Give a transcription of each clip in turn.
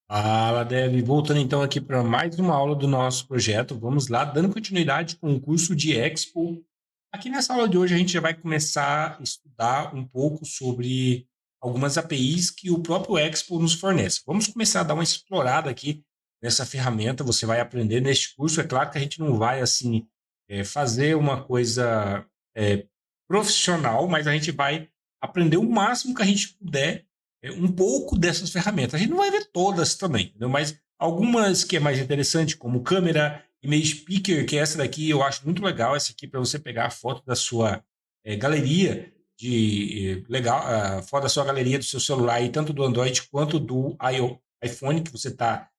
Fala, Dev. Voltando então aqui para mais uma aula do nosso projeto. Vamos lá, dando continuidade com o curso de Expo. Aqui nessa aula de hoje a gente já vai começar a estudar um pouco sobre algumas APIs que o próprio Expo nos fornece. Vamos começar a dar uma explorada aqui nessa ferramenta. Você vai aprender neste curso. É claro que a gente não vai assim fazer uma coisa é, profissional, mas a gente vai aprender o máximo que a gente puder um pouco dessas ferramentas. A gente não vai ver todas também, entendeu? Mas algumas que é mais interessante, como câmera, Image Picker, que é essa daqui eu acho muito legal, essa aqui para você pegar a foto da sua galeria legal, a foto da sua galeria do seu celular, e tanto do Android quanto do iPhone que você tá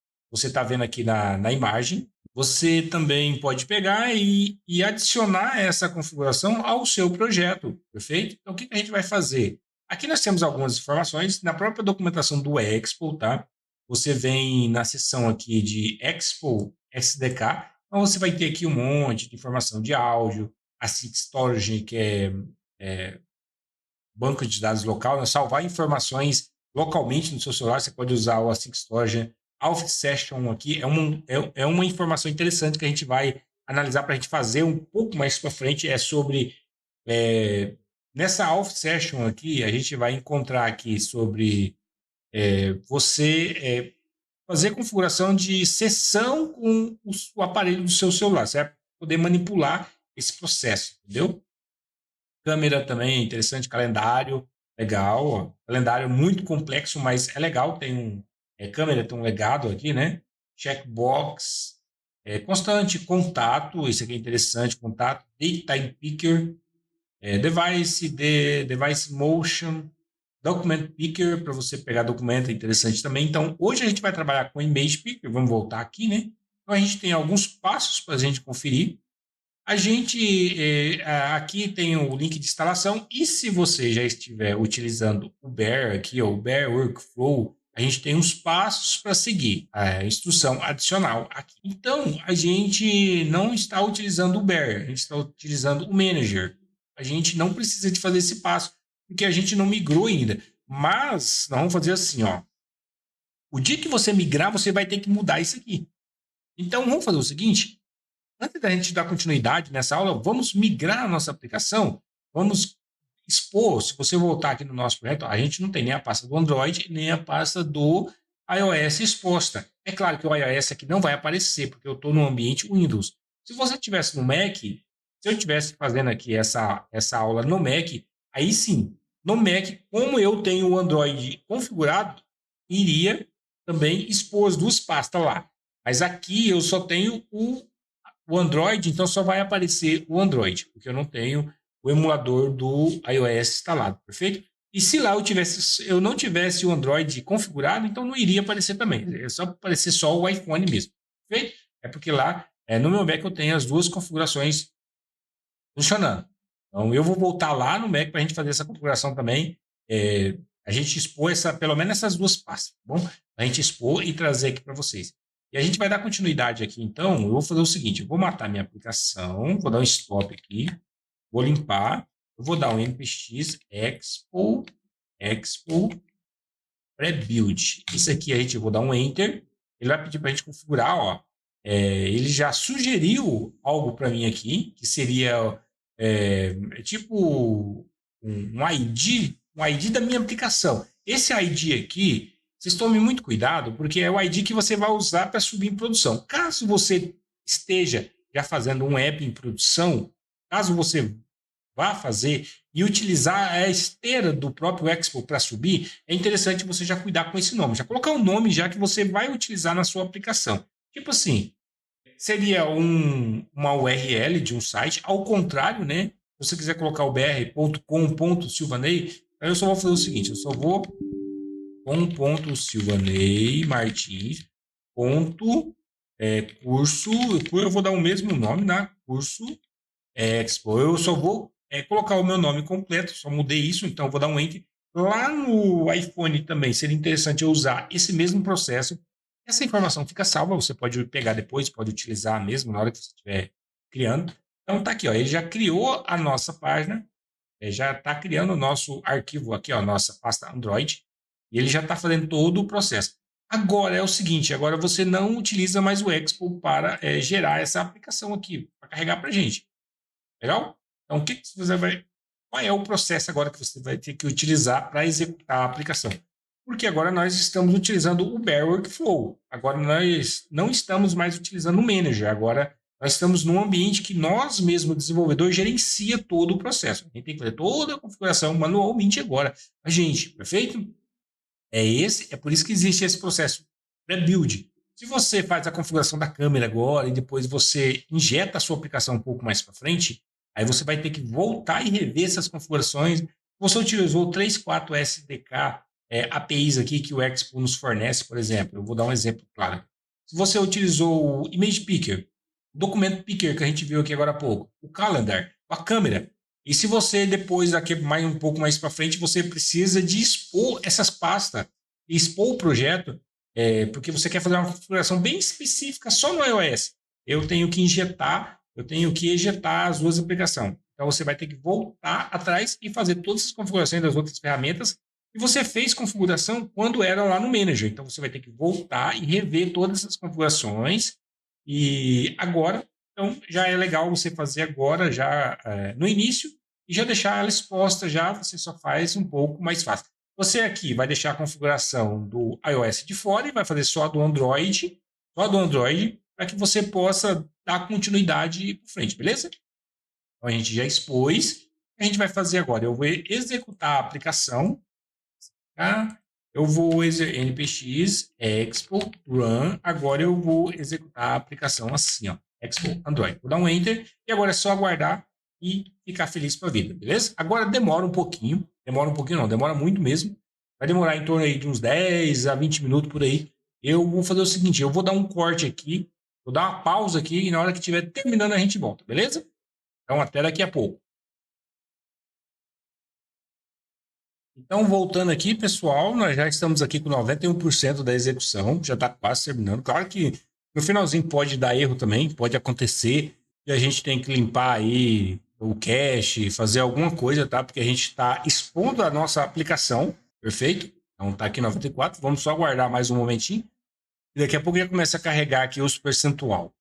vendo aqui na imagem. Você também pode pegar e adicionar essa configuração ao seu projeto, perfeito? Então, o que a gente vai fazer? Aqui nós temos algumas informações na própria documentação do Expo, tá? Você vem na seção aqui de Expo SDK, então você vai ter aqui um monte de informação de áudio, a Seek Storage, que é banco de dados local, né? Salvar informações localmente no seu celular, você pode usar o Async Storage. Auth Session aqui é uma informação interessante que a gente vai analisar para a gente fazer um pouco mais para frente, é sobre nessa Auth Session aqui, a gente vai encontrar aqui sobre você fazer configuração de sessão com o aparelho do seu celular. Você vai poder manipular esse processo, entendeu? Câmera também é interessante, calendário, legal. Ó. Calendário muito complexo, mas é legal. Tem câmera, tem um legado aqui, né? Checkbox, constante, contato, isso aqui é interessante, contato, date time picker, device motion, document picker, para você pegar documento, é interessante também. Então, hoje a gente vai trabalhar com image picker, vamos voltar aqui, né? Então, a gente tem alguns passos para a gente conferir. A gente aqui tem o link de instalação, e se você já estiver utilizando o Bear aqui, ó, o Bear Workflow, a gente tem uns passos para seguir, a instrução adicional aqui. Então, a gente não está utilizando o Bear, a gente está utilizando o Manager. A gente não precisa de fazer esse passo, porque a gente não migrou ainda. Mas, nós vamos fazer assim, ó. O dia que você migrar, você vai ter que mudar isso aqui. Então, vamos fazer o seguinte, antes da gente dar continuidade nessa aula, vamos migrar a nossa aplicação, vamos expor. Se você voltar aqui no nosso projeto, a gente não tem nem a pasta do Android, nem a pasta do iOS exposta. É claro que o iOS aqui não vai aparecer, porque eu estou no ambiente Windows. Se você estivesse no Mac, se eu estivesse fazendo aqui essa aula no Mac, aí sim, no Mac, como eu tenho o Android configurado, iria também expor as duas pastas lá. Mas aqui eu só tenho o Android, então só vai aparecer o Android, porque eu não tenho o emulador do iOS instalado, perfeito? E se lá eu não tivesse o Android configurado, então não iria aparecer também. É só aparecer só o iPhone mesmo, perfeito? É porque lá no meu Mac eu tenho as duas configurações funcionando. Então eu vou voltar lá no Mac para a gente fazer essa configuração também. A gente expor pelo menos essas duas pastas, tá bom? A gente expor e trazer aqui para vocês. E a gente vai dar continuidade aqui, então. Eu vou fazer o seguinte: eu vou matar minha aplicação, vou dar um stop aqui, vou limpar, eu vou dar um npx expo pré-build. Isso aqui a gente vou dar um enter. Ele vai pedir para a gente configurar, ó. Ele já sugeriu algo para mim aqui, que seria tipo um ID da minha aplicação. Esse ID aqui, vocês tomem muito cuidado, porque é o ID que você vai usar para subir em produção. Caso você esteja já fazendo um app em produção, caso você vá fazer e utilizar a esteira do próprio Expo para subir, é interessante você já cuidar com esse nome, já colocar um nome já que você vai utilizar na sua aplicação. Tipo assim, seria uma URL de um site, ao contrário, né? Se você quiser colocar o br.com.silvanei, aí eu só vou fazer o seguinte, eu só vou com.silvaneimartins ponto curso, eu vou dar o mesmo nome na curso Expo. Eu só vou colocar o meu nome completo, só mudei isso, então eu vou dar um enter. Lá no iPhone também seria interessante eu usar esse mesmo processo. Essa informação fica salva, você pode pegar depois, pode utilizar mesmo na hora que você estiver criando. Então tá aqui, ó, ele já criou a nossa página, já está criando o nosso arquivo aqui, ó, nossa pasta Android, e ele já está fazendo todo o processo. Agora é o seguinte, agora você não utiliza mais o Expo para gerar essa aplicação aqui, para carregar para a gente. Legal? Então, o que você vai... Qual é o processo agora que você vai ter que utilizar para executar a aplicação? Porque agora nós estamos utilizando o Bear Workflow. Agora nós não estamos mais utilizando o Manager. Agora nós estamos num ambiente que nós mesmos, desenvolvedor, gerencia todo o processo. A gente tem que fazer toda a configuração manualmente agora. A gente, perfeito? É por isso que existe esse processo pré-build. Se você faz a configuração da câmera agora e depois você injeta a sua aplicação um pouco mais para frente, aí você vai ter que voltar e rever essas configurações. Você utilizou 3, 4 SDK APIs aqui que o Expo nos fornece, por exemplo. Eu vou dar um exemplo claro. Se você utilizou o Image Picker, o documento Picker que a gente viu aqui agora há pouco, o Calendar, a câmera, e se você depois, aqui mais um pouco mais para frente, você precisa de expor essas pastas, expor o projeto, porque você quer fazer uma configuração bem específica só no iOS. Eu tenho que ejetar as duas aplicações. Então você vai ter que voltar atrás e fazer todas as configurações das outras ferramentas. E você fez configuração quando era lá no Manager. Então você vai ter que voltar e rever todas essas configurações. E agora então, já é legal você fazer agora, já no início, e já deixar ela exposta já, você só faz um pouco mais fácil. Você aqui vai deixar a configuração do iOS de fora e vai fazer só do Android, para que você possa dar continuidade para frente, beleza? Então, a gente já expôs. O que a gente vai fazer agora? Eu vou executar a aplicação, tá? Eu vou npx expo run. Agora eu vou executar a aplicação assim, ó. Expo Android. Vou dar um enter e agora é só aguardar e ficar feliz com a vida, beleza? Agora demora um pouquinho, não, demora muito mesmo. Vai demorar em torno aí de uns 10 a 20 minutos por aí. Eu vou fazer o seguinte, eu vou dar um corte aqui, vou dar uma pausa aqui e na hora que estiver terminando a gente volta, beleza? Então até daqui a pouco. Então, voltando aqui, pessoal, nós já estamos aqui com 91% da execução, já está quase terminando. Claro que no finalzinho pode dar erro também, pode acontecer, e a gente tem que limpar aí o cache, fazer alguma coisa, tá? Porque a gente está expondo a nossa aplicação, perfeito? Então, está aqui 94, vamos só aguardar mais um momentinho, e daqui a pouco já começa a carregar aqui os percentual.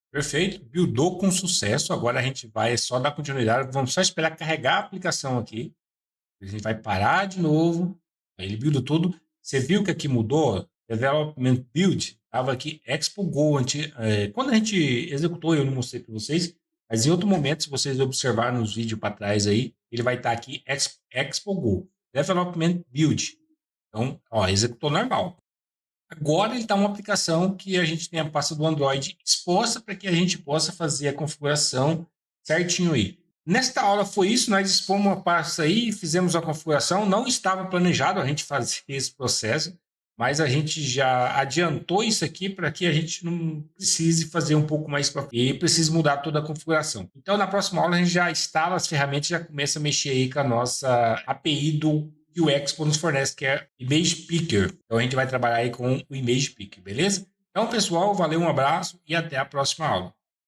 Perfeito, buildou com sucesso. Agora a gente vai só dar continuidade. Vamos só esperar carregar a aplicação aqui. A gente vai parar de novo. Aí ele buildou tudo. Você viu que aqui mudou? Development Build. Estava aqui Expo Go. Quando a gente executou, eu não mostrei para vocês. Mas em outro momento, se vocês observarem nos vídeos para trás aí, ele vai estar aqui Expo Go. Development Build. Então, ó, executou normal. Agora ele está uma aplicação que a gente tem a pasta do Android exposta para que a gente possa fazer a configuração certinho aí. Nesta aula foi isso, nós expomos uma pasta aí, fizemos a configuração, não estava planejado a gente fazer esse processo, mas a gente já adiantou isso aqui para que a gente não precise fazer um pouco mais para e precise mudar toda a configuração. Então, na próxima aula, a gente já instala as ferramentas e já começa a mexer aí com a nossa API que o Expo nos fornece, que é Image Picker. Então, a gente vai trabalhar aí com o Image Picker, beleza? Então, pessoal, valeu, um abraço e até a próxima aula.